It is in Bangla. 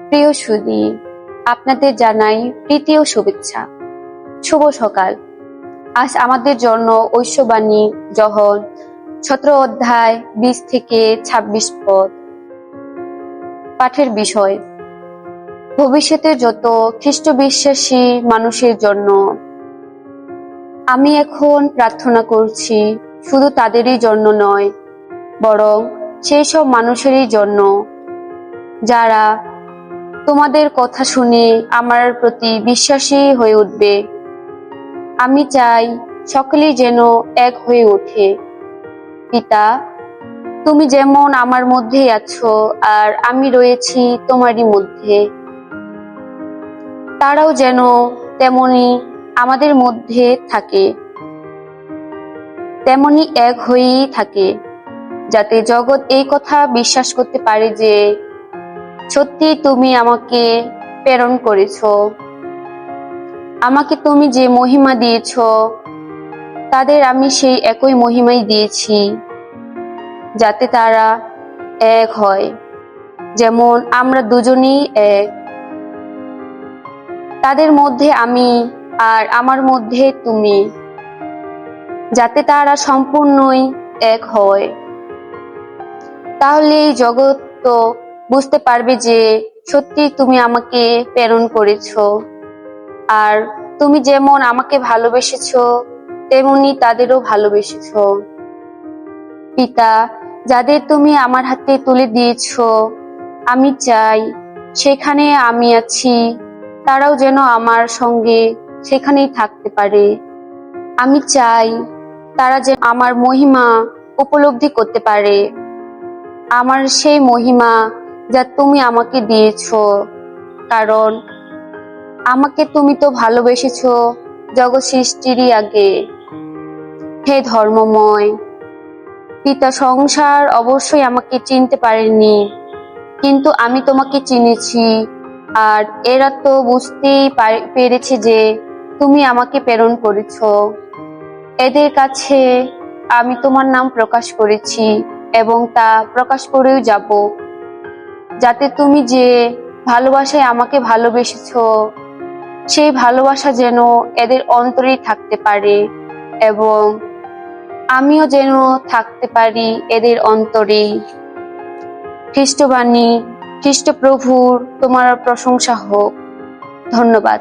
প্রিয় সুধী, আপনাদের জানাই প্রীতি ও শুভেচ্ছা। শুভ সকাল। আজ আমাদের জন্য ঐশ্ববাণী যখন 17 অধ্যায় 20 থেকে 26 পদ পাঠের বিষয় ভবিষ্যতের যত খ্রিস্ট বিশ্বাসী মানুষের জন্য। আমি এখন প্রার্থনা করছি শুধু তাদেরই জন্য নয়, বরং সেই সব মানুষেরই জন্য যারা তোমাদের কথা শুনে আমার প্রতি বিশ্বাসী হয়ে উঠবে। আমি চাই সকলেই যেন এক হয়ে ওঠে। পিতা, তুমি যেমন আমার মধ্যেই আছো আর আমি রয়েছি তোমারই মধ্যে, তারাও যেন তেমনি আমাদের মধ্যে থাকে, তেমনি এক হয়েই থাকে, যাতে জগৎ এই কথা বিশ্বাস করতে পারে যে সত্যি তুমি আমাকে প্রেরণ করেছো। আমাকে তুমি যে মহিমা দিয়েছ তাদের আমি সেই একই মহিমাই দিয়েছি, যাতে তারা এক হয় যেমন আমরা দুজনেই এক। তাদের মধ্যে আমি আর আমার মধ্যে তুমি, যাতে তারা সম্পূর্ণই এক হয়। তাহলে এই জগৎ তো বুঝতে পারবে যে সত্যি তুমি আমাকে প্রেরণ করেছো, আর তুমি যেমন আমাকে ভালোবেসেছো তেমনি তাদেরও ভালোবেসেছো। পিতা, যাদের তুমি আমার হাতে তুলে দিয়েছো, আমি চাই সেখানে আমি আছি, তারাও যেন আমার সঙ্গে সেখানেই থাকতে পারে। আমি চাই তারা যেন আমার মহিমা উপলব্ধি করতে পারে, আমার সেই মহিমা যা তুমি আমাকে দিয়েছো, কারণ আমাকে তুমি তো ভালোবেসেছো জগৎ সৃষ্টিরই আগে। হে ধর্মময় পিতা, সংসার অবশ্যই আমাকে চিনতে পারেনি, কিন্তু আমি তোমাকে চিনেছি, আর এরা তো বুঝতেই পেরেছে যে তুমি আমাকে প্রেরণ করেছো। এদের কাছে আমি তোমার নাম প্রকাশ করেছি এবং তা প্রকাশ করেও যাব, যাতে তুমি যে ভালোবাসায় আমাকে ভালোবেসেছো সেই ভালোবাসা যেন এদের অন্তরেই থাকতে পারে এবং আমিও যেন থাকতে পারি এদের অন্তরেই। খ্রিস্টবাণী, খ্রিস্টপ্রভুর তোমার প্রশংসা হোক। ধন্যবাদ।